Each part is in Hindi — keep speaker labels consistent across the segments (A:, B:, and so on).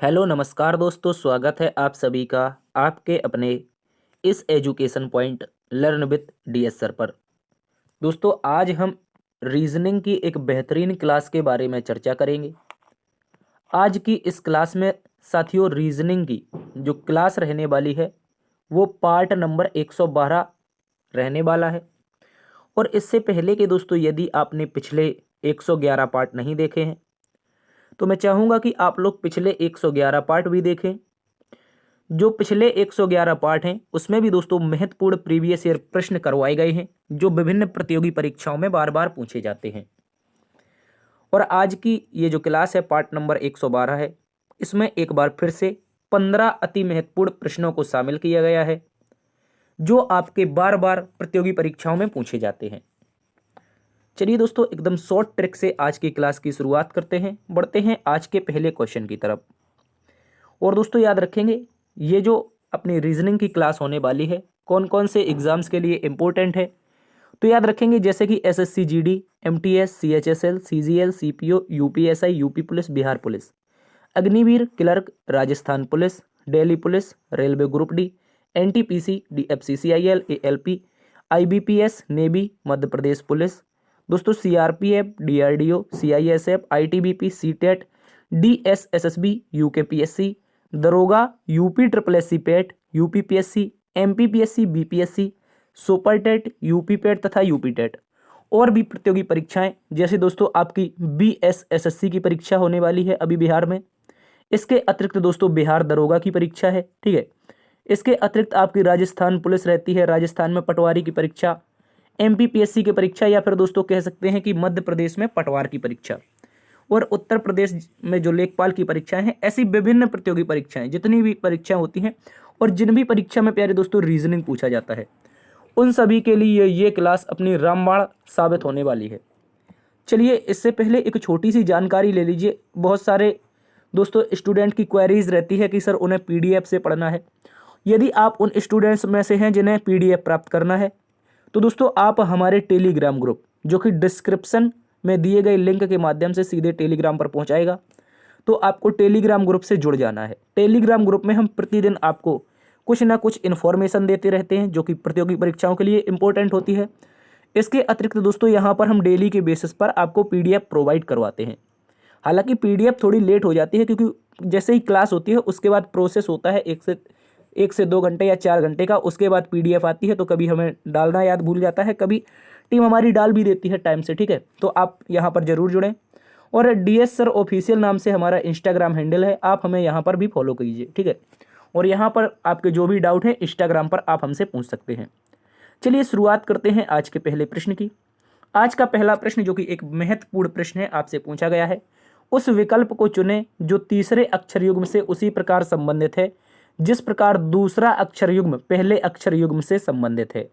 A: हेलो नमस्कार दोस्तों, स्वागत है आप सभी का आपके अपने इस education point learn with DS sir पर। दोस्तों आज हम रीजनिंग की एक बेहतरीन क्लास के बारे में चर्चा करेंगे। आज की इस क्लास में साथियों रीजनिंग की जो क्लास रहने वाली है वो पार्ट नंबर 112 रहने वाला है। और इससे पहले के दोस्तों यदि आपने पिछले 111 पार्ट नहीं देखे हैं तो मैं चाहूँगा कि आप लोग पिछले 111 पार्ट भी देखें। जो पिछले 111 पार्ट हैं उसमें भी दोस्तों महत्वपूर्ण प्रीवियस ईयर प्रश्न करवाए गए हैं जो विभिन्न प्रतियोगी परीक्षाओं में बार बार पूछे जाते हैं। और आज की ये जो क्लास है पार्ट नंबर 112 है, इसमें एक बार फिर से 15 अति महत्वपूर्ण प्रश्नों को शामिल किया गया है जो आपके बार बार प्रतियोगी परीक्षाओं में पूछे जाते हैं। चलिए दोस्तों एकदम शॉर्ट ट्रिक से आज की क्लास की शुरुआत करते हैं, बढ़ते हैं आज के पहले क्वेश्चन की तरफ। और दोस्तों याद रखेंगे ये जो अपनी रीजनिंग की क्लास होने वाली है कौन कौन से एग्जाम्स के लिए इम्पोर्टेंट है, तो याद रखेंगे जैसे कि SSC GD, MTS, CHSL, CGL, CPO, UPSI, UP police, Bihar police, Agniveer, clerk, Rajasthan police, Delhi police, railway group D, NTPC, DFCCIL, ALP, IBPS, navy, Madhya Pradesh police, दोस्तों CRPF, DRDO, CISF, ITBP, CTET, DSSSB, UKPSC, दरोगा, UP triple SC PET, UPPSC, MPPSC, BPSC, super TET, UP PET तथा यूपी टेट। और भी प्रतियोगी परीक्षाएं जैसे दोस्तों आपकी बीएसएसएससी की परीक्षा होने वाली है अभी बिहार में। इसके अतिरिक्त दोस्तों बिहार दरोगा की परीक्षा है, ठीक है। इसके अतिरिक्त आपकी राजस्थान पुलिस रहती है, राजस्थान में पटवारी की परीक्षा, एमपीपीएससी की परीक्षा, या फिर दोस्तों कह सकते हैं कि मध्य प्रदेश में पटवार की परीक्षा, और उत्तर प्रदेश में जो लेखपाल की परीक्षाएं हैं। ऐसी विभिन्न प्रतियोगी परीक्षाएं जितनी भी परीक्षाएं होती हैं और जिन भी परीक्षा में प्यारे दोस्तों रीजनिंग पूछा जाता है उन सभी के लिए ये क्लास अपनी रामबाण साबित होने वाली है। चलिए इससे पहले एक छोटी सी जानकारी ले लीजिए। बहुत सारे दोस्तों स्टूडेंट की क्वेरीज रहती है कि सर उन्हें पीडीएफ से पढ़ना है। यदि आप उन स्टूडेंट्स में से हैं जिन्हें पीडीएफ प्राप्त करना है तो दोस्तों आप हमारे टेलीग्राम ग्रुप जो कि डिस्क्रिप्शन में दिए गए लिंक के माध्यम से सीधे टेलीग्राम पर पहुंचाएगा, तो आपको टेलीग्राम ग्रुप से जुड़ जाना है। टेलीग्राम ग्रुप में हम प्रतिदिन आपको कुछ ना कुछ इन्फॉर्मेशन देते रहते हैं जो कि प्रतियोगी परीक्षाओं के लिए इंपॉर्टेंट होती है। इसके अतिरिक्त दोस्तों यहाँ पर हम डेली के बेसिस पर आपको पीडीएफ प्रोवाइड करवाते हैं। हालांकि पीडीएफ थोड़ी लेट हो जाती है क्योंकि जैसे ही क्लास होती है उसके बाद प्रोसेस होता है एक से 2 घंटे या 4 घंटे का, उसके बाद पीडीएफ आती है। तो कभी हमें डालना याद भूल जाता है, कभी टीम हमारी डाल भी देती है टाइम से, ठीक है। तो आप यहाँ पर जरूर जुड़ें। और डीएस सर ऑफिशियल नाम से हमारा इंस्टाग्राम हैंडल है, आप हमें यहाँ पर भी फॉलो कीजिए, ठीक है। और यहाँ पर आपके जो भी डाउट है इंस्टाग्राम पर आप हमसे पूछ सकते हैं। चलिए शुरुआत करते हैं आज के पहले प्रश्न की। आज का पहला प्रश्न जो कि एक महत्वपूर्ण प्रश्न है आपसे पूछा गया है, उस विकल्प को चुनें जो तीसरे अक्षर युग्म से उसी प्रकार संबंधित है जिस प्रकार दूसरा अक्षर युग्म पहले अक्षर युग्म से संबंधित है।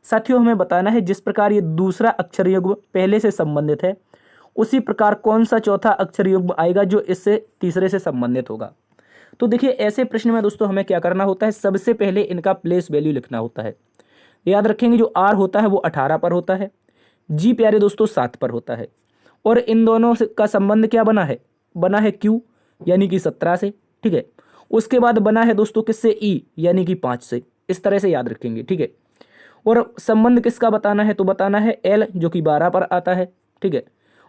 A: साथियों हमें बताना है जिस प्रकार ये दूसरा अक्षर युग्म पहले से संबंधित है उसी प्रकार कौन सा चौथा अक्षर युग्म आएगा जो इससे तीसरे से संबंधित होगा। तो देखिए ऐसे प्रश्न में दोस्तों हमें क्या करना होता है, सबसे पहले इनका प्लेस वैल्यू लिखना होता है। याद रखेंगे जो आर होता है वो 18 पर होता है, जी प्यारे दोस्तों 7 पर होता है, और इन दोनों का संबंध क्या बना है क्यू यानी कि 17 से, ठीक है। उसके बाद बना है दोस्तों किससे, ई यानी कि 5 से। इस तरह से याद रखेंगे, ठीक है। और संबंध किसका बताना है, तो बताना है एल जो कि 12 पर आता है, ठीक है,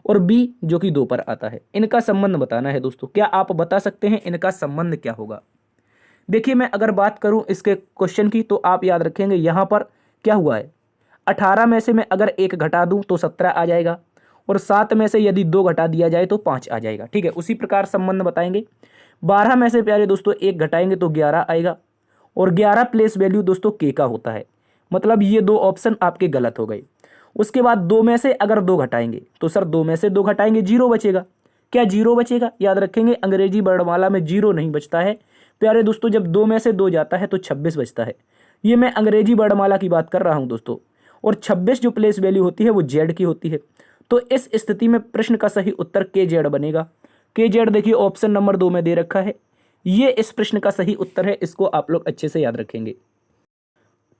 A: और बी जो कि 2 पर आता है। इनका संबंध बताना है दोस्तों। क्या आप बता सकते हैं इनका संबंध क्या होगा? देखिए मैं अगर बात करूं इसके क्वेश्चन की तो आप याद रखेंगे यहां पर क्या हुआ है, 18 में से मैं अगर 1 घटा दूं तो 17 आ जाएगा, और 7 में से यदि 2 घटा दिया जाए तो 5 आ जाएगा, ठीक है। उसी प्रकार संबंध बताएंगे। 12 में से प्यारे दोस्तों 1 घटाएंगे तो 11 आएगा, और 11 प्लेस वैल्यू दोस्तों के का होता है। मतलब ये 2 ऑप्शन आपके गलत हो गए। उसके बाद 2 में से अगर 2 घटाएंगे तो सर 2 में से 2 घटाएंगे 0 बचेगा। क्या 0 बचेगा? याद रखेंगे अंग्रेजी वर्णमाला में 0 नहीं बचता है प्यारे दोस्तों। जब 2 में से 2 जाता है तो 26 बचता है। ये मैं अंग्रेजी वर्णमाला की बात कर रहा हूं दोस्तों। और 26 जो प्लेस वैल्यू होती है वो जेड की होती है। तो इस स्थिति में प्रश्न का सही उत्तर के जेड बनेगा। के जेड देखिए ऑप्शन नंबर 2 में दे रखा है। ये इस प्रश्न का सही उत्तर है, इसको आप लोग अच्छे से याद रखेंगे।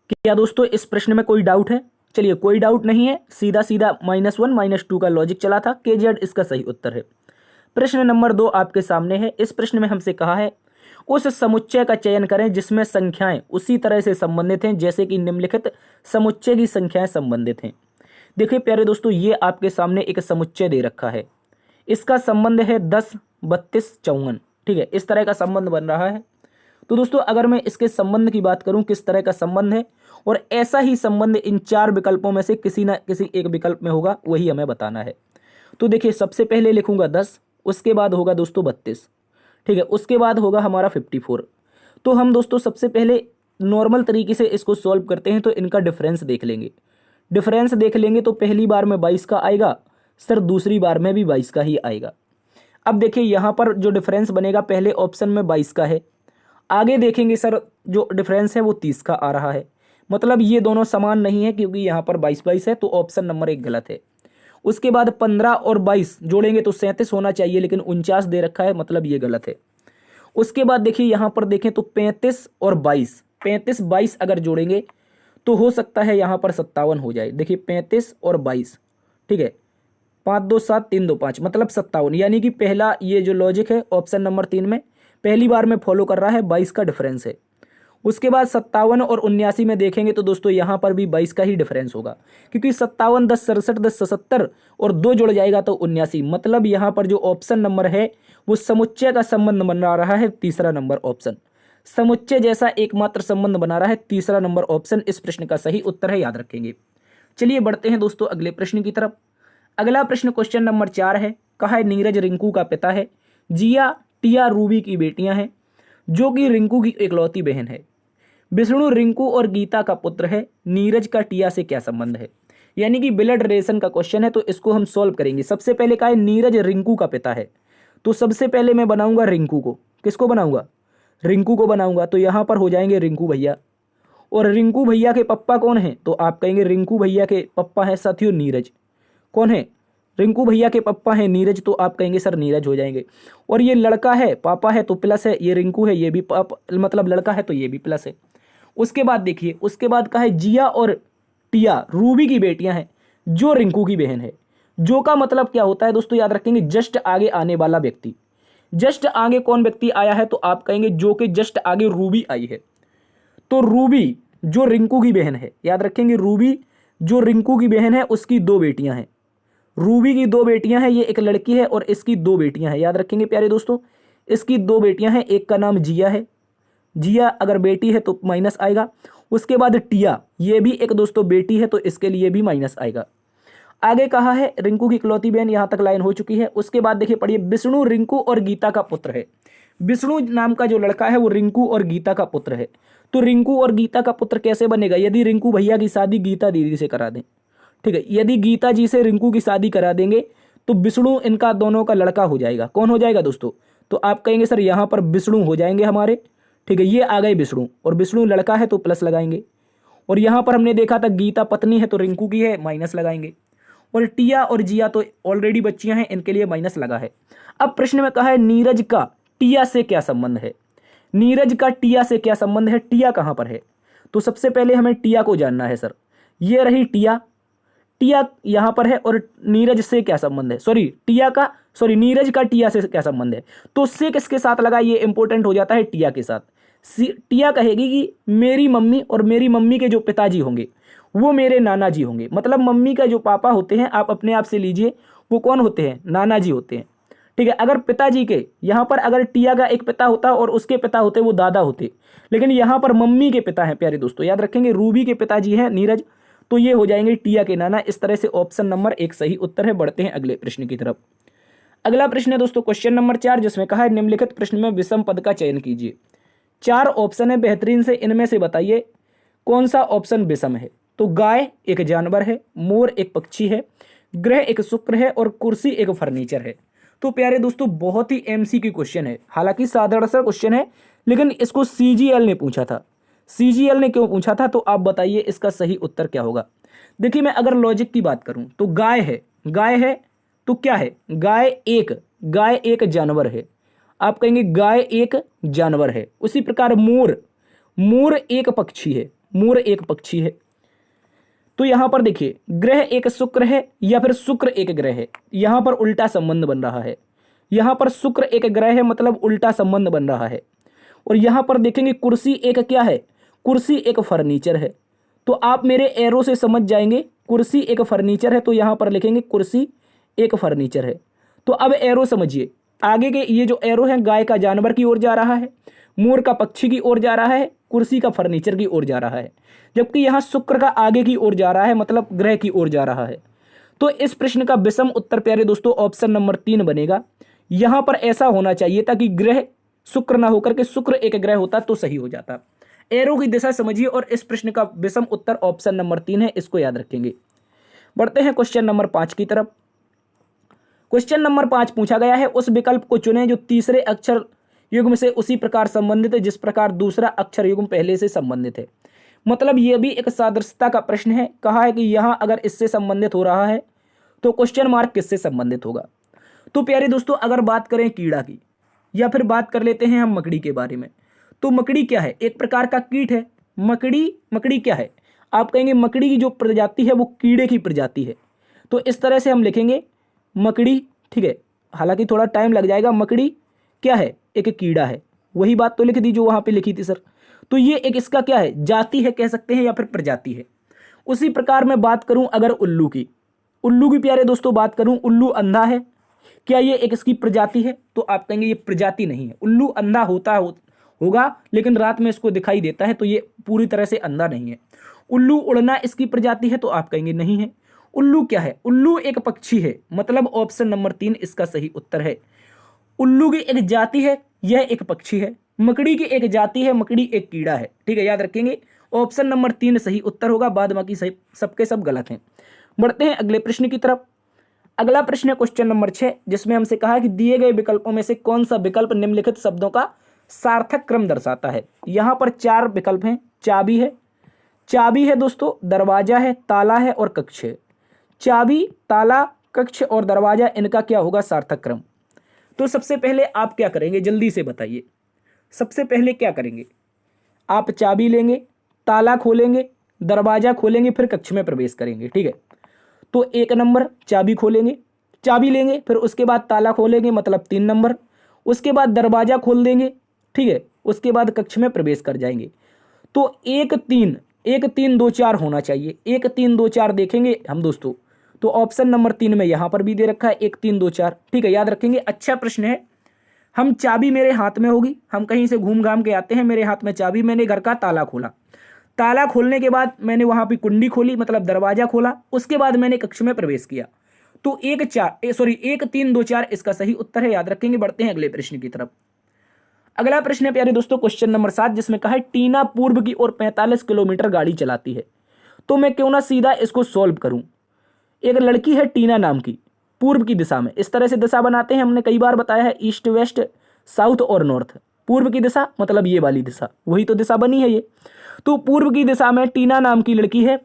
A: क्या दोस्तों इस प्रश्न में कोई डाउट है? चलिए कोई डाउट नहीं है, सीधा सीधा -1 -2 का लॉजिक चला था। के जेड इसका सही उत्तर है। प्रश्न नंबर 2 आपके सामने है। इस प्रश्न में हमसे कहा है उस समुच्चय का चयन करें जिसमें संख्याएं उसी तरह से संबंधित हैं जैसे कि निम्नलिखित समुच्चय की संख्याएं संबंधित हैं। देखिए प्यारे दोस्तों, ये आपके सामने एक समुच्चय दे रखा है। इसका संबंध है 10, 32, 54। ठीक है, इस तरह का संबंध बन रहा है। तो दोस्तों अगर मैं इसके संबंध की बात करूं, किस तरह का संबंध है, और ऐसा ही संबंध इन 4 विकल्पों में से किसी ना किसी एक विकल्प में होगा, वही हमें बताना है। तो देखिए सबसे पहले लिखूंगा 10, उसके बाद होगा दोस्तों 32। ठीक है, उसके बाद होगा हमारा 54। तो हम दोस्तों सबसे पहले नॉर्मल तरीके से इसको सॉल्व करते हैं। तो इनका डिफरेंस देख लेंगे। डिफरेंस देख लेंगे तो पहली बार में 22 का आएगा सर, दूसरी बार में भी 22 का ही आएगा। अब देखिए यहाँ पर जो डिफरेंस बनेगा पहले ऑप्शन में 22 का है, आगे देखेंगे सर जो डिफरेंस है वो 30 का आ रहा है। मतलब ये दोनों समान नहीं है क्योंकि यहाँ पर 22 है, तो ऑप्शन नंबर 1 गलत है। उसके बाद 15 और 22 जोड़ेंगे तो 37 होना चाहिए, लेकिन 49 दे रखा है, मतलब ये गलत है। उसके बाद देखिए यहाँ पर देखें तो 35 और 22, 35 22 अगर जोड़ेंगे तो हो सकता है यहाँ पर 57 हो जाए। देखिए 35 और 22, ठीक है, 5 2 7 3 2 5, मतलब 57। यानी कि पहला ये जो लॉजिक है ऑप्शन नंबर 3 में पहली बार में फॉलो कर रहा है, 22 का डिफरेंस है। उसके बाद 57 और 79 में देखेंगे तो दोस्तों यहाँ पर भी 22 का ही डिफरेंस होगा, क्योंकि 57 10 67 10 77 और 2 जुड़ जाएगा तो 79। मतलब यहाँ पर जो ऑप्शन नंबर है वो समुच्चय का संबंध बना रहा है, तीसरा नंबर ऑप्शन समुच्चय जैसा एकमात्र संबंध बना रहा है, तीसरा नंबर ऑप्शन इस प्रश्न का सही उत्तर है, याद रखेंगे। चलिए बढ़ते हैं दोस्तों अगले प्रश्न की तरफ। अगला प्रश्न क्वेश्चन नंबर 4 है। कहा है नीरज रिंकू का पिता है, जिया टिया रूबी की बेटियां हैं, जो कि रिंकू की इकलौती बहन है। विष्णु रिंकू और गीता का पुत्र है, नीरज का टिया से क्या संबंध है। यानी कि ब्लड रिलेशन का क्वेश्चन है, तो इसको हम सॉल्व करेंगे। सबसे पहले कहा है नीरज रिंकू का पिता है, तो सबसे पहले मैं बनाऊंगा रिंकू को। किसको बनाऊंगा? रिंकू को बनाऊंगा। तो यहां पर हो जाएंगे रिंकू भैया, और रिंकू भैया के पप्पा कौन है? तो आप कहेंगे रिंकू भैया के पप्पा है साथियों नीरज। कौन है? रिंकू भैया के पप्पा है नीरज, तो आप कहेंगे सर नीरज हो जाएंगे। और ये लड़का है, पापा है तो प्लस है, ये रिंकू है, ये भी मतलब लड़का है तो ये भी प्लस है। उसके बाद देखिए, उसके बाद कहा है जिया और टिया रूबी की बेटियां हैं, जो रिंकू की बहन है। जो का मतलब क्या होता है दोस्तों, याद रखेंगे जस्ट आगे आने वाला व्यक्ति। जस्ट आगे कौन व्यक्ति आया है? तो आप कहेंगे जो कि जस्ट आगे रूबी आई है। तो रूबी जो रिंकू की बहन है, याद रखेंगे रूबी जो रिंकू की बहन है उसकी 2 बेटियां हैं। रूबी की 2 बेटियां हैं, ये एक लड़की है और इसकी 2 बेटियां हैं। याद रखेंगे प्यारे दोस्तों, इसकी 2 बेटियां हैं, एक का नाम जिया है। जिया अगर बेटी है तो माइनस आएगा। उसके बाद टिया, ये भी एक दोस्तों बेटी है, तो इसके लिए भी माइनस आएगा। आगे कहा है रिंकू की इकलौती बहन, यहां तक लाइन हो चुकी है। उसके बाद देखिए पढ़िए, विष्णु रिंकू और गीता का पुत्र है। विष्णु नाम का जो लड़का है वो रिंकू और गीता का पुत्र है। तो रिंकू और गीता का पुत्र कैसे बनेगा? यदि रिंकू भैया की शादी गीता दीदी से करा दें, ठीक है, यदि गीता जी से रिंकू की शादी करा देंगे तो विष्णु इनका दोनों का लड़का हो जाएगा। कौन हो जाएगा दोस्तों? तो आप कहेंगे सर यहां पर विष्णु हो जाएंगे हमारे, ठीक है, ये आ गए विष्णु, और विष्णु लड़का है तो प्लस लगाएंगे। और यहां पर हमने देखा था गीता पत्नी है तो रिंकू की है, माइनस लगाएंगे। और टिया और जिया तो ऑलरेडी बच्चियां हैं, इनके लिए माइनस लगा है। अब प्रश्न में कहा है नीरज का टिया से क्या संबंध है। नीरज का टिया से क्या संबंध है? टिया कहां पर है? तो सबसे पहले हमें टिया को जानना है सर। ये रही टिया, टिया यहां पर है, और नीरज से क्या संबंध है? नीरज का टिया से क्या संबंध है? तो से किसके साथ लगा, ये इंपॉर्टेंट हो जाता है टिया के साथ। टिया कहेगी कि मेरी मम्मी और मेरी मम्मी के जो पिताजी होंगे वो मेरे नाना जी होंगे। मतलब मम्मी का जो पापा होते हैं, आप अपने आप से लीजिए, वो कौन होते हैं? नाना जी होते हैं, ठीक है। अगर पिताजी के यहाँ पर अगर टिया का एक पिता होता और उसके पिता होते वो दादा होते, लेकिन यहाँ पर मम्मी के पिता हैं प्यारे दोस्तों, याद रखेंगे रूबी के पिताजी हैं नीरज, तो ये हो जाएंगे टिया के नाना। इस तरह से ऑप्शन नंबर 1 सही उत्तर है। बढ़ते हैं अगले प्रश्न की तरफ। अगला प्रश्न है दोस्तों क्वेश्चन नंबर 4, जिसमें कहा है निम्नलिखित प्रश्न में विषम पद का चयन कीजिए। 4 ऑप्शन है बेहतरीन से, इनमें से बताइए कौन सा ऑप्शन विषम है। तो गाय एक जानवर है, मोर एक पक्षी है, ग्रह एक शुक्र है, और कुर्सी एक फर्नीचर है। तो प्यारे दोस्तों बहुत ही एमसीक्यू क्वेश्चन है, हालांकि साधारण सा क्वेश्चन है, लेकिन इसको सीजीएल ने पूछा था। सीजीएल ने क्यों पूछा था? तो आप बताइए इसका सही उत्तर क्या होगा। देखिए मैं अगर लॉजिक की बात करूं तो गाय है तो क्या है? गाय एक जानवर है, आप कहेंगे गाय एक जानवर है। उसी प्रकार मोर एक पक्षी है। तो यहां पर देखिए ग्रह एक शुक्र है या फिर शुक्र एक ग्रह है, यहां पर उल्टा संबंध बन रहा है। यहाँ पर शुक्र एक ग्रह है, मतलब उल्टा संबंध बन रहा है। और यहाँ पर देखेंगे कुर्सी एक क्या है, कुर्सी एक फर्नीचर है। तो आप मेरे एरो से समझ जाएंगे कुर्सी एक फर्नीचर है, तो यहाँ पर लिखेंगे कुर्सी एक फर्नीचर है। तो अब एरो समझिए, आगे के ये जो एरो है गाय का जानवर की ओर जा रहा है, मोर का पक्षी की ओर जा रहा है, कुर्सी का फर्नीचर की ओर जा रहा है, जबकि यहाँ शुक्र का आगे की ओर जा रहा है, मतलब ग्रह की ओर जा रहा है। तो इस प्रश्न का विषम उत्तर प्यारे दोस्तों ऑप्शन नंबर 3 बनेगा। यहां पर ऐसा होना चाहिए था कि ग्रह शुक्र ना होकर के शुक्र एक ग्रह होता तो सही हो जाता। एरो की दिशा समझिए और इस प्रश्न का विषम उत्तर ऑप्शन नंबर 3 है, इसको याद रखेंगे। बढ़ते हैं क्वेश्चन नंबर 5 की तरफ। क्वेश्चन नंबर 5 पूछा गया है, उस विकल्प को चुनें जो तीसरे अक्षर युग्म से उसी प्रकार संबंधित है जिस प्रकार दूसरा अक्षर युग्म पहले से संबंधित है। मतलब यह भी एक सादृश्यता का प्रश्न है। कहा है कि यहां अगर इससे संबंधित हो रहा है तो क्वेश्चन मार्क किससे संबंधित होगा। तो प्यारे दोस्तों अगर बात करें कीड़ा की, या फिर बात कर लेते हैं हम मकड़ी के बारे में, तो मकड़ी क्या है, एक प्रकार का कीट है। मकड़ी क्या है, आप कहेंगे मकड़ी की जो प्रजाति है वो कीड़े की प्रजाति है। तो इस तरह से हम लिखेंगे मकड़ी, ठीक है, हालांकि थोड़ा टाइम लग जाएगा। मकड़ी क्या है, एक कीड़ा है। वही बात तो लिख दी जो वहां पे लिखी थी सर। तो ये एक इसका क्या है, जाति है कह सकते हैं, या फिर प्रजाति है। उसी प्रकार मैं बात करूं अगर उल्लू की, उल्लू की प्यारे दोस्तों बात करूं, उल्लू अंधा है, क्या ये एक इसकी प्रजाति है, तो आप कहेंगे ये प्रजाति नहीं है। उल्लू अंधा होगा लेकिन रात में इसको दिखाई देता है, तो ये पूरी तरह से अंधा नहीं है। उल्लू उड़ना इसकी प्रजाति है, तो आप कहेंगे नहीं है। उल्लू क्या है, उल्लू एक पक्षी है, मतलब ऑप्शन नंबर 3 इसका सही उत्तर है। उल्लू की एक जाति है, यह एक पक्षी है। मकड़ी की एक जाति है, मकड़ी एक कीड़ा है। ठीक है, याद रखेंगे ऑप्शन नंबर 3 सही उत्तर होगा, बाद बाकी सबके सब गलत हैं। बढ़ते हैं अगले प्रश्न की तरफ। अगला प्रश्न है क्वेश्चन नंबर 6, जिसमें हमसे कहा है कि दिए गए विकल्पों में से कौन सा विकल्प निम्नलिखित शब्दों का सार्थक क्रम दर्शाता है। यहां पर 4 विकल्प हैं। चाबी है दोस्तों, दरवाजा है, ताला है और कक्ष है। चाबी, ताला, कक्ष और दरवाजा, इनका क्या होगा सार्थक क्रम। तो सबसे पहले आप क्या करेंगे, जल्दी से बताइए। सबसे पहले क्या करेंगे, आप चाबी लेंगे, ताला खोलेंगे, दरवाजा खोलेंगे, फिर कक्ष में प्रवेश करेंगे। ठीक है, तो 1 नंबर चाबी खोलेंगे, चाबी लेंगे, फिर उसके बाद ताला खोलेंगे, मतलब 3 नंबर, उसके बाद दरवाजा खोल देंगे। ठीक है, उसके बाद कक्ष में प्रवेश कर जाएंगे। तो 1 3 2 4 होना चाहिए। 1 3 2 4 देखेंगे हम दोस्तों, तो ऑप्शन नंबर 3 में यहां पर भी दे रखा है 1 3 2 4। ठीक है, याद रखेंगे, अच्छा प्रश्न है। हम चाबी मेरे हाथ में होगी, हम कहीं से घूम घाम के आते हैं, मेरे हाथ में चाबी, मैंने घर का ताला खोला, ताला खोलने के बाद मैंने वहां पे कुंडी खोली, मतलब दरवाजा खोला, उसके बाद मैंने कक्ष में प्रवेश किया। तो 1 3 2 4 इसका सही उत्तर है, याद रखेंगे। बढ़ते हैं अगले प्रश्न की तरफ। अगला प्रश्न है प्यारे दोस्तों क्वेश्चन नंबर 7, जिसमें कहा है टीना पूर्व की ओर 45 किलोमीटर गाड़ी चलाती है। तो मैं क्यों ना सीधा इसको सॉल्व करूं। एक लड़की है टीना नाम की, पूर्व की दिशा में, इस तरह से दिशा बनाते हैं, हमने कई बार बताया है, ईस्ट वेस्ट साउथ और नॉर्थ। पूर्व की दिशा मतलब ये वाली दिशा, वही तो दिशा बनी है ये। तो पूर्व की दिशा में टीना नाम की लड़की है।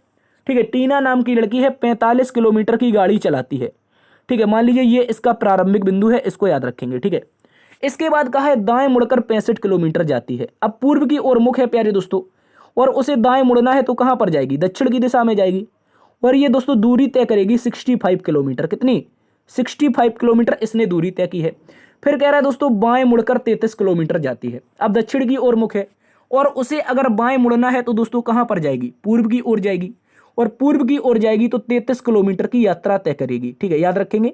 A: ठीक है, टीना नाम की लड़की है, 45 किलोमीटर की गाड़ी चलाती है। ठीक है, मान लीजिए ये इसका प्रारंभिक बिंदु है, इसको याद रखेंगे। ठीक है, इसके बाद कहा है दाएं मुड़कर 65 किलोमीटर जाती है। अब पूर्व की ओर मुख है प्यारे दोस्तों, और उसे दाएं मुड़ना है तो कहां पर जाएगी, दक्षिण की दिशा में जाएगी। और ये दोस्तों दूरी तय करेगी 65 किलोमीटर। कितनी, 65 किलोमीटर इसने दूरी तय की है। फिर कह रहा है दोस्तों बाएं मुड़कर 33 किलोमीटर जाती है। अब दक्षिण की ओर मुख है, और उसे अगर बाएं मुड़ना है तो दोस्तों कहां पर जाएगी, पूर्व की ओर जाएगी, और पूर्व की ओर जाएगी तो 33 किलोमीटर की यात्रा तय करेगी। ठीक है, याद रखेंगे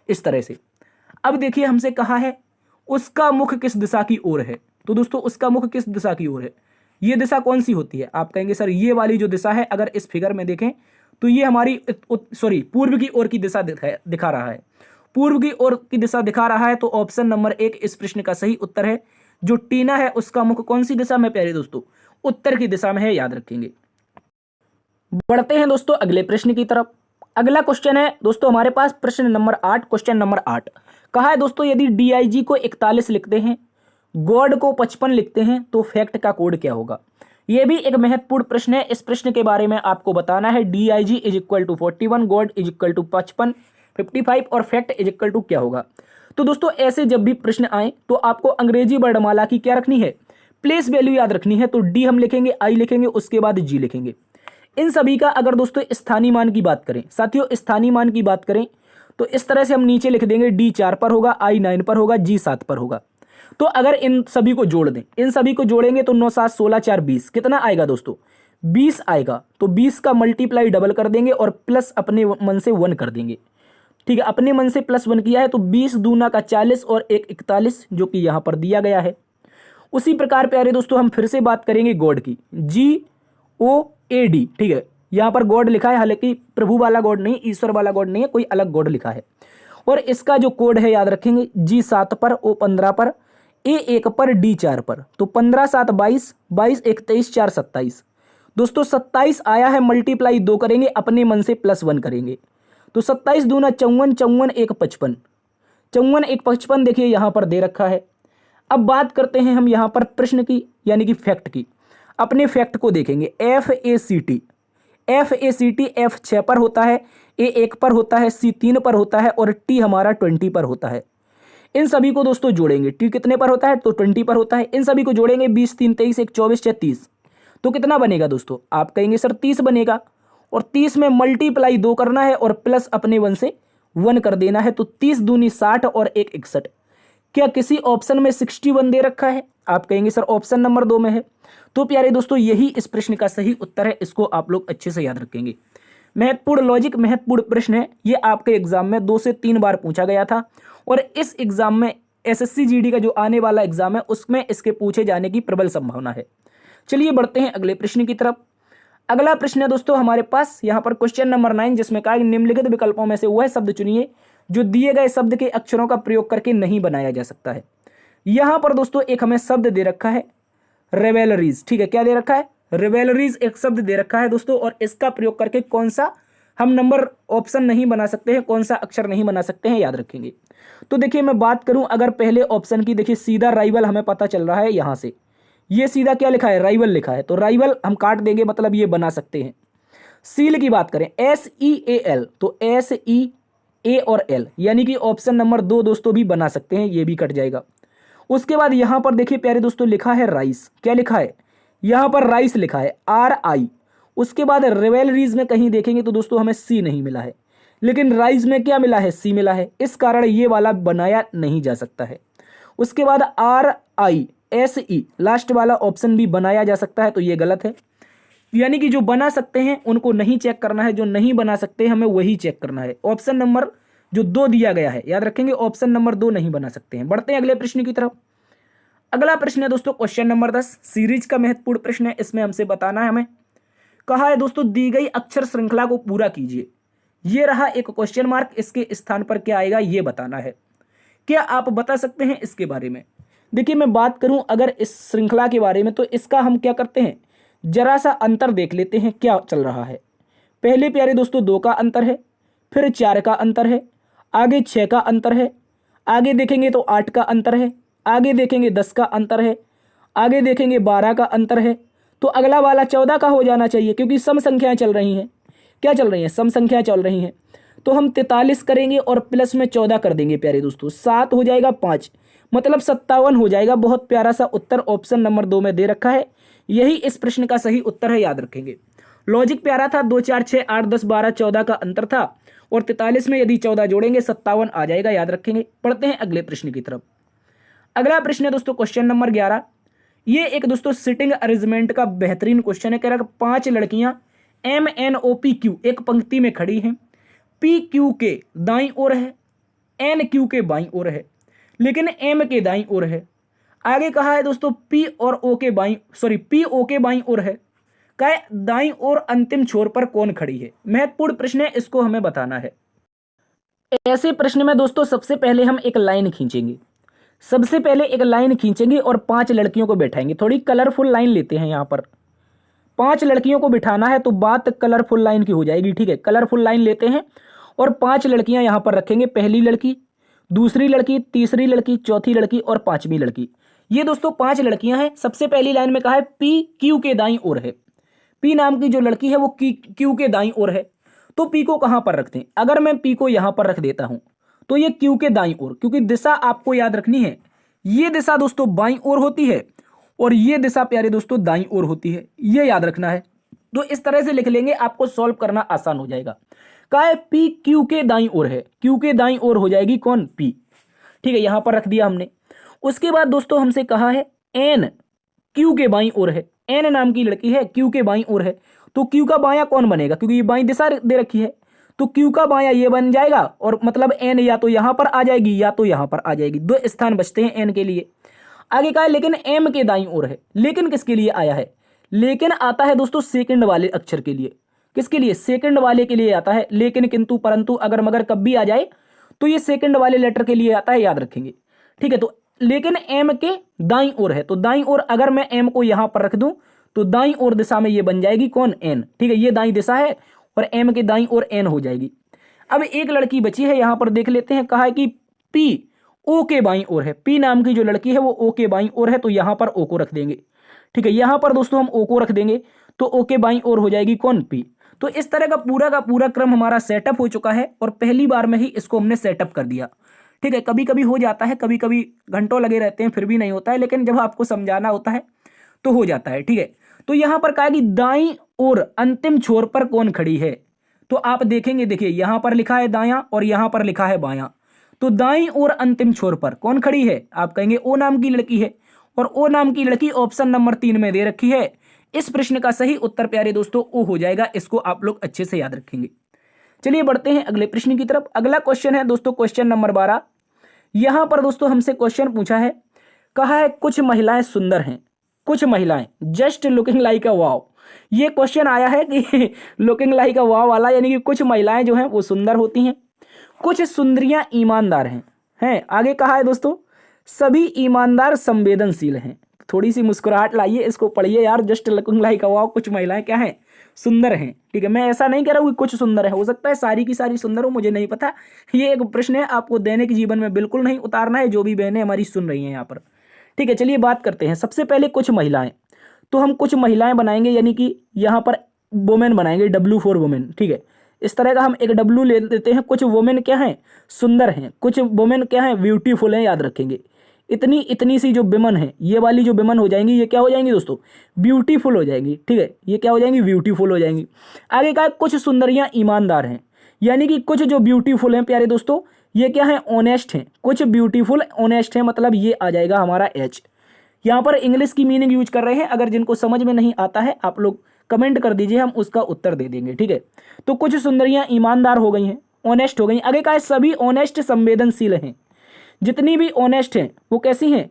A: इस तरह से। अब देखिए हमसे कहा है उसका मुख किस दिशा की ओर है। तो दोस्तों उसका मुख किस दिशा की ओर है, ये दिशा कौन सी होती है। आप कहेंगे सर ये वाली जो दिशा है, अगर इस फिगर में देखें तो ये हमारी पूर्व की ओर की दिशा दिखा रहा है। पूर्व की ओर की दिशा दिखा रहा है, तो ऑप्शन नंबर 1 इस प्रश्न का सही उत्तर है। जो टीना है उसका मुख कौन सी दिशा में प्यारे दोस्तों, उत्तर की दिशा में है, याद रखेंगे। बढ़ते हैं दोस्तों अगले प्रश्न की तरफ। अगला क्वेश्चन है दोस्तों हमारे पास प्रश्न नंबर 8, क्वेश्चन नंबर 8। कहा है दोस्तों यदि DIG को 41 लिखते हैं, गॉड को 55 लिखते हैं, तो फैक्ट का कोड क्या होगा। यह भी एक महत्वपूर्ण प्रश्न है। इस प्रश्न के बारे में आपको बताना है DIG = 41, गॉड = 55, 55 और फैक्ट = क्या होगा। तो दोस्तों ऐसे जब भी प्रश्न आए तो आपको अंग्रेजी वर्णमाला की क्या रखनी है, प्लेस वैल्यू याद रखनी है। तो D हम लिखेंगे, I लिखेंगे, उसके बाद G लिखेंगे। इन सभी का अगर दोस्तों स्थानीय मान की बात करें, साथियों स्थानीय मान की बात करें, तो इस तरह से हम नीचे लिख देंगे डी 4 पर होगा, आई 9 पर होगा, जी 7 पर होगा। तो अगर इन सभी को जोड़ दें, इन सभी को जोड़ेंगे तो 9 7 16 4 20 कितना आएगा दोस्तों? 20 आएगा। तो 20 का मल्टीप्लाई डबल कर देंगे और प्लस अपने मन से 1 कर देंगे। ठीक है, अपने मन से +1 किया है तो 20 दूना का 40 और 1 41 जो कि यहाँ पर दिया गया है। उसी प्रकार प्यारे दोस्तों हम फिर से बात करेंगे गॉड की, GOAD। ठीक है, यहाँ पर गॉड लिखा है, हालांकि प्रभु वाला गॉड नहीं, ईश्वर वाला गॉड नहीं है, कोई अलग गॉड लिखा है। और इसका जो कोड है याद रखेंगे, G 7 पर, O 15 पर, A 1 पर, D 4 पर। तो 15 7 22, 22 1 23, 4 27। दोस्तों 27 आया है, मल्टीप्लाई 2 करेंगे, अपने मन से +1 करेंगे। तो 27 दूना 54, 54 1 55, 54 1 55 देखिए यहाँ पर दे रखा है। अब बात करते हैं हम यहाँ पर प्रश्न की, यानी कि फैक्ट की। अपने फैक्ट को देखेंगे, FACT, F 6 पर होता है, A 1 पर होता है, C 3 पर होता है और T हमारा 20 पर होता है। इन सभी को दोस्तों जोड़ेंगे, T कितने पर होता है? तो 20 पर होता है। इन सभी को जोड़ेंगे, 20 3 23 1 24 6 30। तो कितना बनेगा दोस्तों? आप कहेंगे सर 30 बनेगा। और 30 में मल्टीप्लाई 2 करना है और प्लस अपने 1 से 1 कर देना है। तो 30 दूनी 60 और 1 61। क्या किसी ऑप्शन में 61 दे रखा है? आप कहेंगे सर ऑप्शन नंबर 2 में है। तो प्यारे दोस्तों यही इस प्रश्न का सही उत्तर है, इसको आप लोग अच्छे से याद रखेंगे। महत्वपूर्ण लॉजिक, महत्वपूर्ण प्रश्न है ये, आपके एग्जाम में 2 से 3 बार पूछा गया था और इस एग्जाम में SSC GD का जो आने वाला एग्जाम है उसमें इसके पूछे जाने की प्रबल संभावना है। चलिए बढ़ते हैं अगले प्रश्न की तरफ। अगला प्रश्न है दोस्तों हमारे पास यहाँ पर क्वेश्चन नंबर 9, जिसमें कहा निम्नलिखित विकल्पों में से वह शब्द चुनिए जो दिए गए शब्द के अक्षरों का प्रयोग करके नहीं बनाया जा सकता है। यहां पर दोस्तों एक हमें शब्द दे रखा है रेवेलरीज। ठीक है, क्या दे रखा है? रेवेलरीज एक शब्द दे रखा है दोस्तों, और इसका प्रयोग करके कौन सा हम नंबर ऑप्शन नहीं बना सकते हैं, कौन सा अक्षर नहीं बना सकते हैं, याद रखेंगे। तो देखिए मैं बात करूं अगर पहले ऑप्शन की, देखिए सीधा राइवल हमें पता चल रहा है, यहां से ये सीधा क्या लिखा है? राइवल लिखा है। तो राइवल हम काट देंगे, मतलब ये बना सकते हैं। सील की बात करें, SEAL, तो SEA और L, यानी कि ऑप्शन नंबर 2 दोस्तों भी बना सकते हैं, ये भी कट जाएगा। उसके बाद यहां पर देखिए प्यारे दोस्तों लिखा है राइस। क्या लिखा है? यहां पर राइस लिखा है, RI। उसके बाद रेवेलरीज में कहीं देखेंगे तो दोस्तों हमें C नहीं मिला है, लेकिन राइस में क्या मिला है? C मिला है। इस कारण ये वाला बनाया नहीं जा सकता है। उसके बाद RISE लास्ट वाला ऑप्शन भी बनाया जा सकता है, तो ये गलत है। यानी कि जो बना सकते हैं उनको नहीं चेक करना है, जो नहीं बना सकते हमें वही चेक करना है। ऑप्शन नंबर जो 2 दिया गया है, याद रखेंगे ऑप्शन नंबर 2 नहीं बना सकते हैं। बढ़ते हैं अगले प्रश्न की तरफ। अगला प्रश्न है दोस्तों क्वेश्चन नंबर 10, सीरीज का महत्वपूर्ण प्रश्न है। इसमें हमसे बताना है, हमें कहा है दोस्तों दी गई अक्षर श्रृंखला को पूरा कीजिए। ये रहा एक क्वेश्चन मार्क, इसके स्थान पर क्या आएगा ये बताना है। क्या आप बता सकते हैं इसके बारे में? देखिए मैं बात करूं अगर इस श्रृंखला के बारे में, तो इसका हम क्या करते हैं, जरा सा अंतर देख लेते हैं क्या चल रहा है। पहले प्यारे दोस्तों 2 का अंतर है, फिर 4 का अंतर है, आगे 6 का अंतर है, आगे देखेंगे तो 8 का अंतर है, आगे देखेंगे 10 का अंतर है, आगे देखेंगे 12 का अंतर है। तो अगला वाला 14 का हो जाना चाहिए, क्योंकि सम संख्याएं चल रही हैं। क्या चल रही हैं? सम संख्याएं चल रही हैं। तो हम 43 करेंगे और प्लस में 14 कर देंगे प्यारे दोस्तों, 7 हो जाएगा 5, मतलब 57 हो जाएगा। बहुत प्यारा सा उत्तर ऑप्शन नंबर 2 में दे रखा है, यही इस प्रश्न का सही उत्तर है, याद रखेंगे। लॉजिक प्यारा था, 2 4 6 8 10 12 14 का अंतर था, और 43 में यदि 14 जोड़ेंगे 57 आ जाएगा, याद रखेंगे। पढ़ते हैं अगले प्रश्न की तरफ। अगला प्रश्न है दोस्तों क्वेश्चन नंबर 11। ये एक दोस्तों सिटिंग अरेंजमेंट का बेहतरीन क्वेश्चन है। कह रहा है 5 लड़कियां MNOPQ एक पंक्ति में खड़ी हैं, PQ के दाईं ओर है, NQ के बाईं ओर है, लेकिन M के दाईं ओर है। आगे कहा है दोस्तों PO के बाईं ओर है। का दाईं ओर अंतिम छोर पर कौन खड़ी है? महत्वपूर्ण प्रश्न है, इसको हमें बताना है। ऐसे प्रश्न में दोस्तों सबसे पहले हम एक लाइन खींचेंगे, सबसे पहले एक लाइन खींचेंगे और 5 लड़कियों को बैठाएंगे। थोड़ी कलरफुल लाइन लेते हैं, यहाँ पर 5 लड़कियों को बिठाना है तो बात कलरफुल लाइन की हो जाएगी। ठीक है, कलरफुल लाइन लेते हैं और 5 लड़कियां यहाँ पर रखेंगे। पहली लड़की, दूसरी लड़की, तीसरी लड़की, चौथी लड़की और 5वीं लड़की। ये दोस्तों 5 लड़कियां हैं। सबसे पहली लाइन में कहा है PQ के दाईं ओर है। P नाम की जो लड़की है वो Q के दाईं ओर है। तो P को कहां पर रखते हैं? अगर मैं P को यहां पर रख देता हूं तो ये Q के दाईं ओर, क्योंकि दिशा आपको याद रखनी है, ये दिशा दोस्तों बाईं ओर होती है और ये दिशा प्यारे दोस्तों दाईं ओर होती है, ये याद रखना है। तो इस तरह से लिख लेंगे, आपको सॉल्व करना आसान हो जाएगा। का है पी क्यू के दाईं ओर है, क्यू के दाईं ओर हो जाएगी कौन, पी। ठीक है, यहां पर रख दिया हमने। उसके बाद दोस्तों हमसे कहा है एन क्यू के बाईं ओर है, एन नाम की लड़की है, क्यू के बाईं ओर है, तो क्यू का बायां कौन बनेगा, क्योंकि ये बाईं दिशा दे रखी है, तो क्यू का बायां ये बन जाएगा, और मतलब एन या तो यहां पर आ जाएगी या तो यहां पर आ जाएगी, दो स्थान बचते हैं एन के लिए। आगे का है लेकिन एम के दाईं ओर है, लेकिन किसके लिए आया है, लेकिन आता है दोस्तों सेकंड वाले अक्षर के लिए, किसके लिए, सेकंड वाले के लिए आता है, लेकिन किंतु परंतु अगर मगर कब भी आ जाए तो ये सेकंड वाले लेटर के लिए आता है, याद रखेंगे। ठीक है, तो लेकिन एम के दाईं ओर है, तो दाईं ओर अगर मैं एम को यहां पर रख दूं तो दाईं ओर दिशा में ये बन जाएगी कौन, एन। ठीक है, ये दाईं दिशा है और एम के दाईं ओर एन हो जाएगी। अब एक लड़की बची है, यहां पर देख लेते हैं, कहा है कि पी ओ के बाईं ओर है, पी नाम की जो लड़की है वो ओ के बाईं ओर है, तो यहां पर ओ को रख देंगे। ठीक है, यहां पर दोस्तों हम ओ को रख देंगे, तो ओ के बाईं ओर हो जाएगी कौन, पी। तो इस तरह का पूरा क्रम हमारा सेटअप हो चुका है और पहली बार में ही इसको हमने सेटअप कर दिया। ठीक है, कभी कभी हो जाता है, कभी कभी घंटों लगे रहते हैं फिर भी नहीं होता है, लेकिन जब आपको समझाना होता है तो हो जाता है। ठीक है, तो यहां पर कहा कि दाईं ओर अंतिम छोर पर कौन खड़ी है, तो आप देखेंगे, देखिए यहां पर लिखा है दायां और यहां पर लिखा है बायां, तो दाईं ओर अंतिम छोर पर कौन खड़ी है, आप कहेंगे ओ नाम की लड़की है, और ओ नाम की लड़की ऑप्शन नंबर 3 में दे रखी है। इस प्रश्न का सही उत्तर प्यारे दोस्तों ओ हो जाएगा, इसको आप लोग अच्छे से याद रखेंगे। चलिए बढ़ते हैं अगले प्रश्न की तरफ। अगला क्वेश्चन है दोस्तों क्वेश्चन नंबर 12। यहां पर दोस्तों हमसे क्वेश्चन पूछा है, कहा है कुछ महिलाएं सुंदर हैं, कुछ महिलाएं जस्ट लुकिंग लाइक अ वाव। ये क्वेश्चन आया है कि लुकिंग लाइक अ वाव वाला, यानी कि कुछ महिलाएं जो हैं वो सुंदर होती हैं, कुछ सुंदरियां ईमानदार हैं। आगे कहा है दोस्तों सभी ईमानदार संवेदनशील हैं। थोड़ी सी मुस्कुराहट लाइए, इसको पढ़िए यार, जस्ट लुकिंग लाइक अ वाव, कुछ महिलाएं क्या हैं, सुंदर हैं। ठीक है, मैं ऐसा नहीं कह रहा हूं कि कुछ सुंदर है, हो सकता है सारी की सारी सुंदर हो, मुझे नहीं पता। ये एक प्रश्न है, आपको दैनिक जीवन में बिल्कुल नहीं उतारना है, जो भी बहनें हमारी सुन रही हैं यहाँ पर। ठीक है, चलिए बात करते हैं। सबसे पहले कुछ महिलाएं, तो हम कुछ महिलाएं बनाएंगे, यानी कि यहाँ पर वुमेन बनाएंगे, W फॉर वुमेन। ठीक है, इस तरह का हम एक W ले लेते हैं। कुछ वुमेन क्या हैं, सुंदर हैं, कुछ वुमेन क्या हैं, ब्यूटीफुल हैं, याद रखेंगे। इतनी सी जो विमन है, ये वाली जो विमन हो जाएंगी, ये क्या हो जाएंगी दोस्तों, ब्यूटीफुल हो जाएंगी। ठीक है, ये क्या हो जाएंगी, ब्यूटीफुल हो जाएंगी। आगे का कुछ सुंदरियां ईमानदार हैं, यानी कि कुछ जो ब्यूटीफुल हैं प्यारे दोस्तों, ये क्या है, ऑनेस्ट हैं। कुछ ब्यूटीफुल ऑनेस्ट हैं, मतलब ये आ जाएगा हमारा H। यहाँ पर इंग्लिश की मीनिंग यूज कर रहे हैं, अगर जिनको समझ में नहीं आता है आप लोग कमेंट कर दीजिए, हम उसका उत्तर दे देंगे। ठीक है, तो कुछ सुंदरियां ईमानदार हो गई हैं, ऑनेस्ट हो गई। आगे का है सभी ऑनेस्ट संवेदनशील हैं। जितनी भी ऑनेस्ट हैं वो कैसी हैं,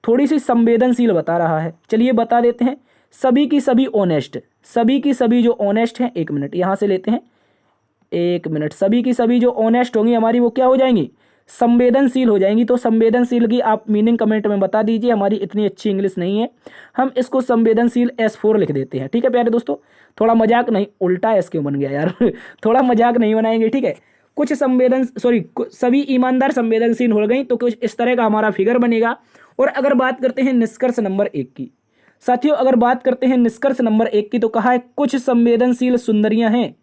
A: थोड़ी सी संवेदनशील बता रहा है, चलिए बता देते हैं। सभी की सभी ऑनेस्ट, सभी की सभी जो ऑनेस्ट हैं, एक मिनट यहाँ से लेते हैं, एक मिनट, सभी की सभी जो ऑनेस्ट होंगी हमारी, वो क्या हो जाएंगी, संवेदनशील हो जाएंगी। तो संवेदनशील की आप मीनिंग कमेंट में बता दीजिए, हमारी इतनी अच्छी इंग्लिश नहीं है, हम इसको संवेदनशील S4 लिख देते हैं। ठीक है प्यारे दोस्तों, थोड़ा मजाक नहीं, उल्टा S क्यों बन गया यार थोड़ा मजाक नहीं बनाएंगे। ठीक है, कुछ सभी ईमानदार संवेदनशील हो गई, तो कुछ इस तरह का हमारा फिगर बनेगा। और अगर बात करते हैं निष्कर्ष नंबर 1 की, साथियों अगर बात करते हैं निष्कर्ष नंबर 1 की, तो कहा है कुछ संवेदनशील सुंदरियां हैं।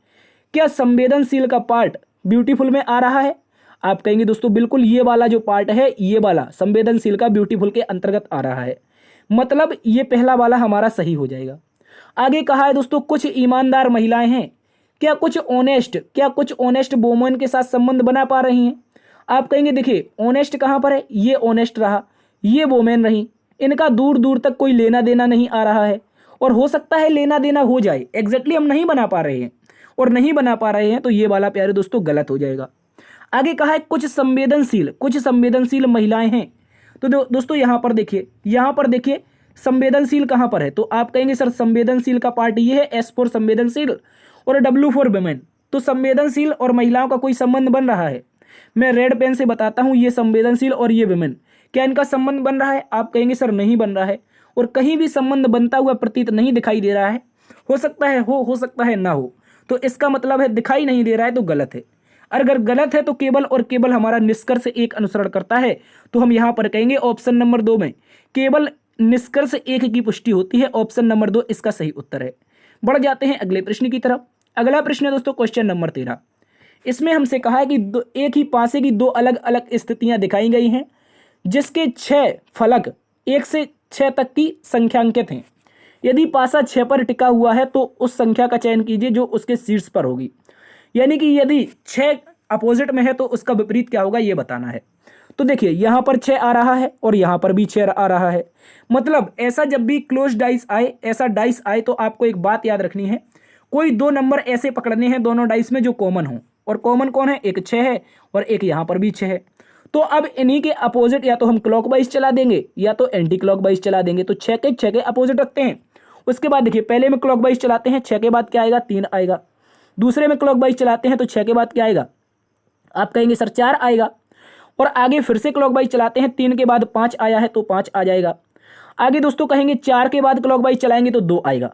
A: क्या संवेदनशील का पार्ट ब्यूटीफुल में आ रहा है, आप कहेंगे दोस्तों बिल्कुल, ये वाला जो पार्ट है, ये वाला संवेदनशील का ब्यूटीफुल के अंतर्गत आ रहा है, मतलब ये पहला वाला हमारा सही हो जाएगा। आगे कहा है दोस्तों कुछ ईमानदार महिलाएं हैं। क्या कुछ ऑनेस्ट वुमेन के साथ संबंध बना पा रही हैं, आप कहेंगे देखिए ऑनेस्ट कहां पर है, ये ऑनेस्ट रहा, ये वुमेन रही, इनका दूर दूर तक कोई लेना देना नहीं आ रहा है, और हो सकता है लेना देना हो जाए, एग्जैक्टली हम नहीं बना पा रहे हैं, और नहीं बना पा रहे हैं, तो ये वाला प्यारे दोस्तों गलत हो जाएगा। आगे कहा है कुछ संवेदनशील महिलाएं हैं। तो दोस्तों यहां पर देखिए संवेदनशील कहां पर है, तो आप कहेंगे सर संवेदनशील का पार्ट ये है, S फॉर संवेदनशील और W फॉर वुमेन। तो संवेदनशील और महिलाओं का कोई संबंध बन रहा है, मैं रेड पेन से बताता हूं, ये संवेदनशील और ये वुमेन, क्या इनका संबंध बन रहा है, आप कहेंगे सर नहीं बन रहा है, और कहीं भी संबंध बनता हुआ प्रतीत नहीं दिखाई दे रहा है। हो सकता है हो सकता है ना हो, तो इसका मतलब है दिखाई नहीं दे रहा है, तो गलत है। अगर गलत है तो केवल और केवल हमारा निष्कर्ष 1 अनुसरण करता है, तो हम यहां पर कहेंगे ऑप्शन नंबर 2 में केवल निष्कर्ष 1 की पुष्टि होती है, ऑप्शन नंबर 2 इसका सही उत्तर है। बढ़ जाते हैं अगले प्रश्न की तरफ। अगला प्रश्न है दोस्तों क्वेश्चन नंबर 13। इसमें हमसे कहा है कि एक ही पासे की 2 अलग अलग स्थितियां दिखाई गई हैं, जिसके 6 फलक 1 से 6 तक की संख्यांकित हैं। यदि पासा 6 पर टिका हुआ है तो उस संख्या का चयन कीजिए जो उसके शीर्ष पर होगी। यानी कि यदि 6 अपोजिट में है तो उसका विपरीत क्या होगा ये बताना है। तो देखिए यहाँ पर 6 आ रहा है और यहाँ पर भी 6 आ रहा है। मतलब ऐसा जब भी क्लोज डाइस आए, ऐसा डाइस आए, तो आपको एक बात याद रखनी है, कोई 2 नंबर ऐसे पकड़ने हैं दोनों डाइस में जो कॉमन हो। और कॉमन कौन है? एक 6 है और एक यहाँ पर भी 6 है। तो अब इन्हीं के अपोजिट या तो हम क्लॉकवाइज चला देंगे या तो एंटी क्लॉकवाइज चला देंगे। तो 6 के अपोजिट रखते हैं। उसके बाद देखिए पहले में क्लॉकवाइज चलाते हैं, 6 के बाद क्या आएगा? 3 आएगा। दूसरे में क्लॉकवाइज चलाते हैं तो 6 के बाद क्या आएगा? आप कहेंगे सर 4 आएगा। और आगे फिर से क्लॉकवाइज चलाते हैं, 3 के बाद 5 आया है तो 5 आ जाएगा। आगे दोस्तों कहेंगे 4 के बाद क्लॉकवाइज चलाएंगे तो 2 आएगा।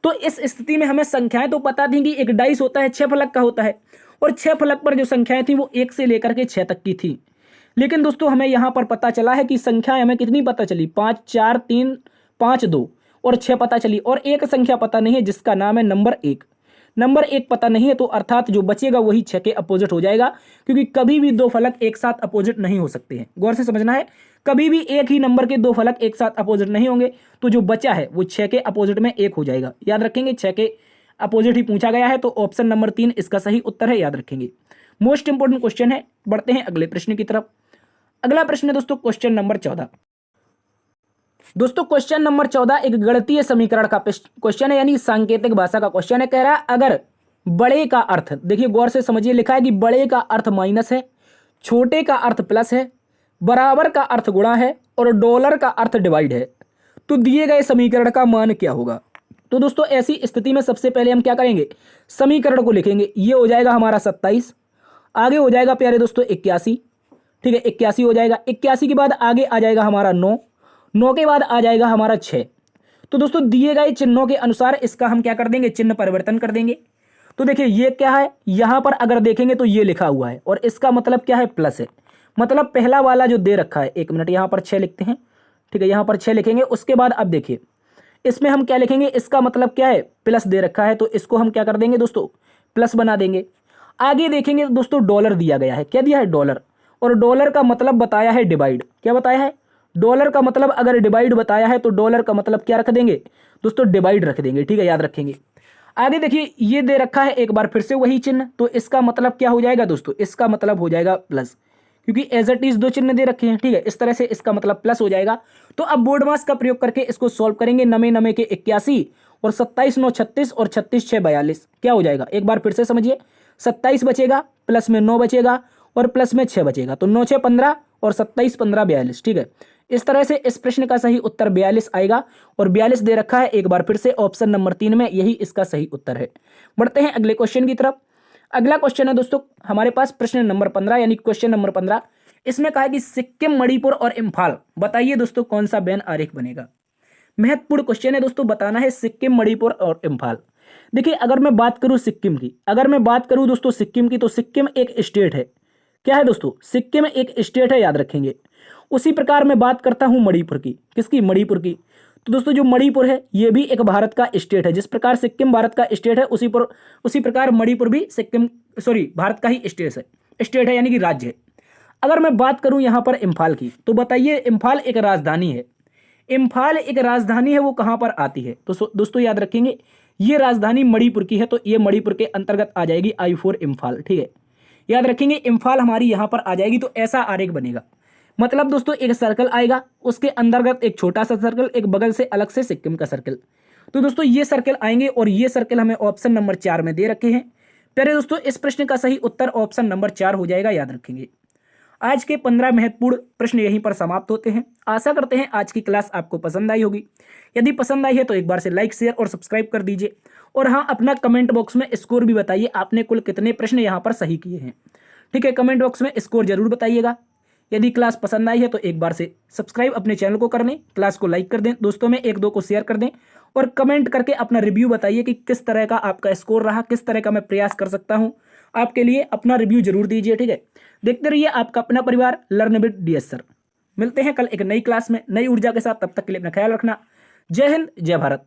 A: तो इस स्थिति में हमें संख्याएं तो पता थी कि एक डाइस होता है 6 फलक का होता है, और 6 फलक पर जो संख्याएं थी वो 1 से लेकर के 6 तक की थी। लेकिन दोस्तों हमें यहाँ पर पता चला है कि संख्याएं हमें कितनी पता चली? 5 4 3 5 2 और 6 पता चली, और एक संख्या पता नहीं है जिसका नाम है नंबर 1। नंबर 1 पता नहीं है, तो अर्थात जो बचेगा वही 6 के अपोजिट हो जाएगा, क्योंकि कभी भी 2 फलक एक साथ अपोजिट नहीं हो सकते हैं। गौर से समझना है, कभी भी एक ही नंबर के 2 फलक एक साथ अपोजिट नहीं होंगे। तो जो बचा है वो 6 के अपोजिट में 1 हो जाएगा। याद रखेंगे 6 के अपोजिट ही पूछा गया है, तो ऑप्शन नंबर 3 इसका सही उत्तर है, याद रखेंगे। मोस्ट इंपोर्टेंट क्वेश्चन है। बढ़ते हैं अगले प्रश्न की तरफ। अगला प्रश्न है दोस्तों क्वेश्चन नंबर 14। दोस्तों क्वेश्चन नंबर 14 एक गणितीय समीकरण का क्वेश्चन है, यानी सांकेतिक भाषा का क्वेश्चन है। कह रहा है अगर बड़े का अर्थ, देखिए गौर से समझिए, लिखा है कि बड़े का अर्थ माइनस है, छोटे का अर्थ प्लस है, बराबर का अर्थ गुणा है और डॉलर का अर्थ डिवाइड है, तो दिए गए समीकरण का मान क्या होगा। तो दोस्तों ऐसी स्थिति में सबसे पहले हम क्या करेंगे? समीकरण को लिखेंगे। ये हो जाएगा हमारा 27, आगे हो जाएगा प्यारे दोस्तों 81, ठीक है 81 हो जाएगा। 81 के बाद आगे आ जाएगा हमारा 9, 9 के बाद आ जाएगा हमारा 6। तो दोस्तों दिए गए चिन्हों के अनुसार इसका हम क्या कर देंगे? चिन्ह परिवर्तन कर देंगे। तो देखिए ये क्या है, यहां पर अगर देखेंगे तो ये लिखा हुआ है और इसका मतलब क्या है? प्लस है। मतलब पहला वाला जो दे रखा है, 1 मिनट, यहां पर 6 लिखते हैं, ठीक है, यहां पर 6 लिखेंगे। उसके बाद अब देखिए इसमें हम क्या लिखेंगे? इसका मतलब क्या है? प्लस दे रखा है, तो इसको हम क्या कर देंगे दोस्तों? प्लस बना देंगे। आगे देखेंगे दोस्तों डॉलर दिया गया है। क्या दिया है? डॉलर। और डॉलर का मतलब बताया है डिवाइड। क्या बताया है? डॉलर का मतलब अगर डिवाइड बताया है तो डॉलर का मतलब क्या रख देंगे दोस्तों? डिवाइड रख देंगे, ठीक है, याद रखेंगे। आगे देखिए ये दे रखा है एक बार फिर से वही चिन्ह, तो इसका मतलब क्या हो जाएगा दोस्तों? इसका मतलब हो जाएगा प्लस, क्योंकि एज इट इज 2 चिन्ह दे रखे हैं, ठीक है, इस तरह से इसका मतलब प्लस हो जाएगा। तो अब बोर्ड मास का प्रयोग करके इसको सॉल्व करेंगे। 9 9 के 81 और 27 9 36 और 36 6 42, क्या हो जाएगा? एक बार फिर से समझिए, 27 बचेगा, प्लस में 9 बचेगा और प्लस में 6 बचेगा, तो 9 6 15 और 27 15 42, ठीक है। इस तरह से इस प्रश्न का सही उत्तर 42 आएगा, और 42 दे रखा है एक बार फिर से ऑप्शन नंबर 3 में, यही इसका सही उत्तर है। बढ़ते हैं अगले क्वेश्चन की तरफ। अगला क्वेश्चन है दोस्तों हमारे पास प्रश्न नंबर 15, यानी क्वेश्चन नंबर 15। इसमें कहा है कि सिक्किम, मणिपुर और इम्फाल, बताइए दोस्तों कौन सा वेन आरेख बनेगा। महत्वपूर्ण क्वेश्चन है दोस्तों, बताना है सिक्किम, मणिपुर और इम्फाल। देखिए अगर मैं बात करूं सिक्किम की, अगर मैं बात करूं दोस्तों सिक्किम की, तो सिक्किम एक स्टेट है। क्या है दोस्तों? सिक्किम एक स्टेट है, याद रखेंगे। उसी प्रकार मैं बात करता हूं मणिपुर की। किसकी? मणिपुर की। तो दोस्तों जो मणिपुर है ये भी एक भारत का स्टेट है। जिस प्रकार सिक्किम भारत का स्टेट है, उसी प्रकार मणिपुर भी भारत का ही स्टेट है, यानी कि राज्य है। अगर मैं बात करूं यहां पर इम्फाल की, तो बताइए इम्फाल एक राजधानी है। इम्फाल एक राजधानी है, वो कहां पर आती है? तो दोस्तों याद रखेंगे ये राजधानी मणिपुर की है, तो ये मणिपुर के अंतर्गत आ जाएगी I4 इम्फाल, ठीक है, याद रखेंगे। इम्फाल हमारी यहां पर आ जाएगी, तो ऐसा आरेख बनेगा। मतलब दोस्तों एक सर्कल आएगा, उसके अंतर्गत एक छोटा सा सर्कल, एक बगल से अलग से सिक्किम का सर्कल। तो दोस्तों ये सर्कल आएंगे, और ये सर्कल हमें ऑप्शन नंबर 4 में दे रखे हैं। प्यारे दोस्तों इस प्रश्न का सही उत्तर ऑप्शन नंबर 4 हो जाएगा, याद रखेंगे। आज के 15 महत्वपूर्ण प्रश्न यहीं पर समाप्त होते हैं। आशा करते हैं आज की क्लास आपको पसंद आई होगी। यदि पसंद आई है तो एक बार से लाइक, शेयर और सब्सक्राइब कर दीजिए। और हाँ, अपना कमेंट बॉक्स में स्कोर भी बताइए, आपने कुल कितने प्रश्न यहाँ पर सही किए हैं, ठीक है। कमेंट बॉक्स में स्कोर जरूर बताइएगा। यदि क्लास पसंद आई है तो एक बार से सब्सक्राइब अपने चैनल को कर दें, क्लास को लाइक कर दें, दोस्तों में 1 2 को शेयर कर दें, और कमेंट करके अपना रिव्यू बताइए कि किस तरह का आपका स्कोर रहा, किस तरह का मैं प्रयास कर सकता हूं आपके लिए। अपना रिव्यू जरूर दीजिए, ठीक है। देखते रहिए आपका अपना परिवार लर्न विद DS सर। मिलते हैं कल एक नई क्लास में नई ऊर्जा के साथ, तब तक के लिए अपना ख्याल रखना। जय हिंद, जय भारत।